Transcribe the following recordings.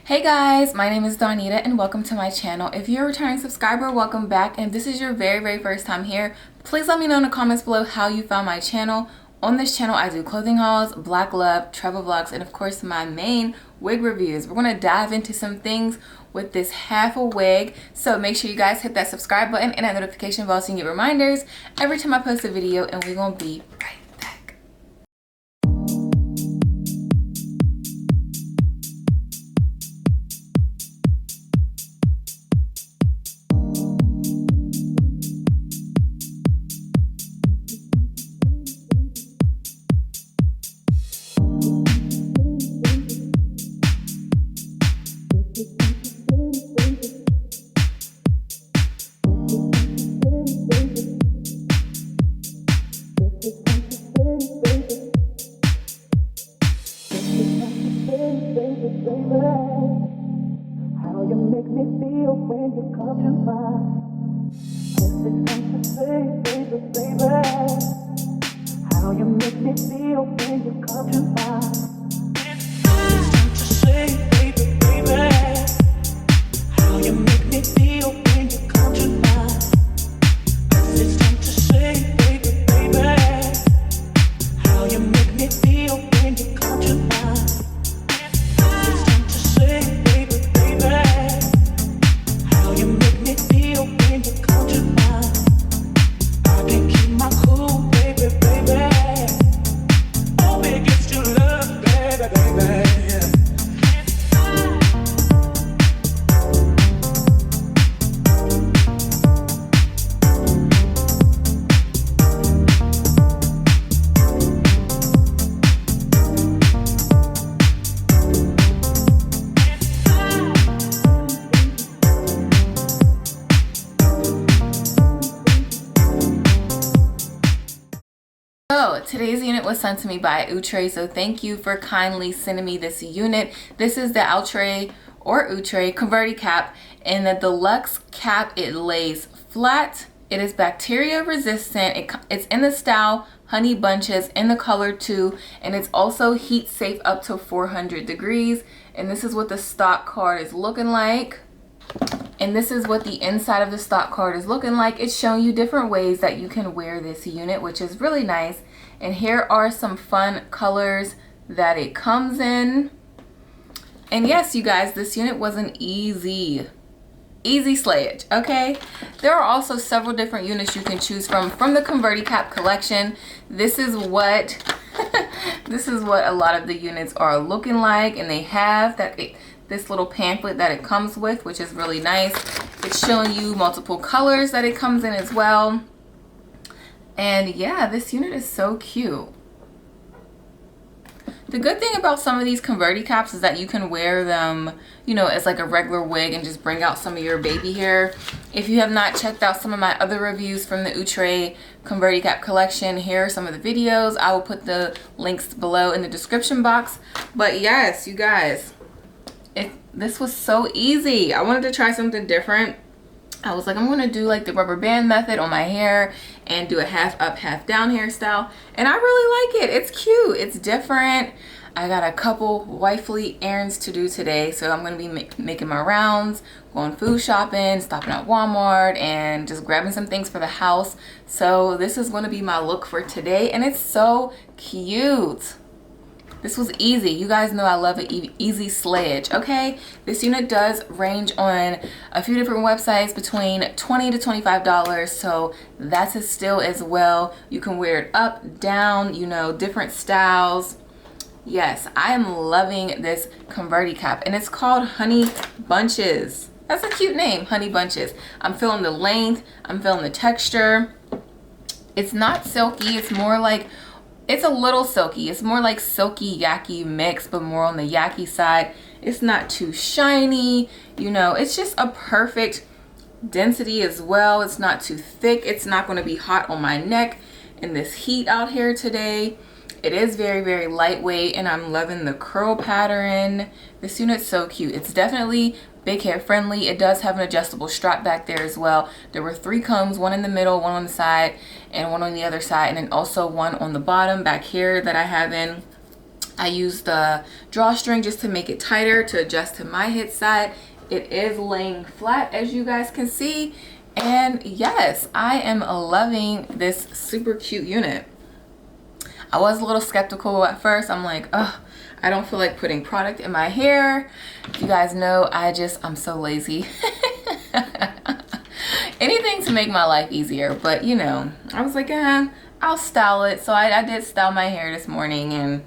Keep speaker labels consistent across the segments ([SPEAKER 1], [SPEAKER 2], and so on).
[SPEAKER 1] Hey guys, my name is Donita and welcome to my channel. If you're a returning subscriber, welcome back. And if this is your very first time here, please let me know in the comments below how you found my channel. On this channel, I do clothing hauls, black love, travel vlogs, and of course my main wig reviews. We're going to dive into some things with this half a wig. So make sure you guys hit that subscribe button and that notification bell so you can get reminders every time I post a video, and we're going to be right back.
[SPEAKER 2] How you make me feel when you come to mind. This is something to say, baby. How you make me feel when you come to mind. It's something to say, baby. How you make me feel when you come to mind. It's something to say, baby. How you make me feel when you come to mind.
[SPEAKER 1] So today's unit was sent to me by Outre, so thank you for kindly sending me this unit. This is the Outre Converti cap. In the deluxe cap, it lays flat. It is bacteria resistant. It's in the style Honey Bunches, in the color 2, and it's also heat safe up to 400 degrees. And this is what the stock card is looking like. And this is what the inside of the stock card is looking like. It's showing you different ways that you can wear this unit, which is really nice. And here are some fun colors that it comes in. And yes, you guys, this unit was an easy slayage, okay? There are also several different units you can choose from the Converti cap collection. This is what this is what a lot of the units are looking like, and they have this little pamphlet that it comes with, which is really nice. It's showing you multiple colors that it comes in as well. And yeah, this unit is so cute. The good thing about some of these Converti caps is that you can wear them, you know, as like a regular wig and just bring out some of your baby hair. If you have not checked out some of my other reviews from the Outre Converti cap collection, here are some of the videos. I will put the links below in the description box. But yes, you guys, this was so easy. I wanted to try something different. I was like, I'm gonna do like the rubber band method on my hair and do a half up, half down hairstyle. And I really like it. It's cute, it's different. I got a couple wifely errands to do today, so I'm gonna be making my rounds, going food shopping, stopping at Walmart, and just grabbing some things for the house. So this is gonna be my look for today, and it's so cute. This was easy. You guys know I love an easy slayage, okay? This unit does range on a few different websites between $20 to $25, so that's a steal as well. You can wear it up, down, you know, different styles. Yes, I am loving this Converti cap, and it's called Honey Bunches. That's a cute name, Honey Bunches. I'm feeling the length, I'm feeling the texture. It's not silky, it's more like, it's a little silky. It's more like silky yaki mix, but more on the yaki side. It's not too shiny, you know, it's just a perfect density as well. It's not too thick. It's not going to be hot on my neck in this heat out here today. It is very lightweight, and I'm loving the curl pattern. This unit's so cute. It's definitely big hair friendly. It does have an adjustable strap back there as well. There were 3 combs, one in the middle, one on the side, and one on the other side, and then also one on the bottom back here that I have in. I used the drawstring just to make it tighter to adjust to my hip side. It is laying flat, as you guys can see. And yes, I am loving this super cute unit. I was a little skeptical at first. I'm like, ugh, I don't feel like putting product in my hair. You guys know I'm so lazy. Anything to make my life easier, but you know, I was like, I'll style it. So I did style my hair this morning, and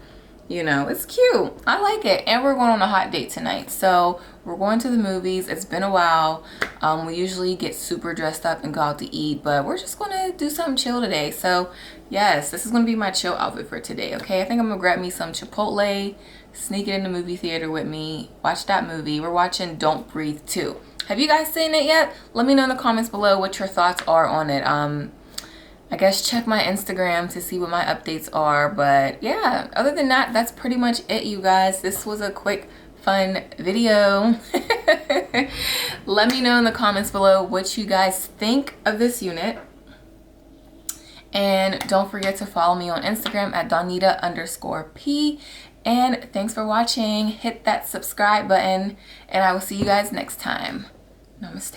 [SPEAKER 1] you know, it's cute. I like it. And we're going on a hot date tonight. So we're going to the movies. It's been a while. We usually get super dressed up and go out to eat, but we're just going to do something chill today. So yes, this is going to be my chill outfit for today. Okay. I think I'm going to grab me some Chipotle, sneak it in the movie theater with me, watch that movie. We're watching Don't Breathe 2. Have you guys seen it yet? Let me know in the comments below what your thoughts are on it. I guess check my Instagram to see what my updates are. But yeah, other than that, that's pretty much it, you guys. This was a quick, fun video. Let me know in the comments below what you guys think of this unit. And don't forget to follow me on Instagram at Donita_P. And thanks for watching. Hit that subscribe button. And I will see you guys next time. Namaste.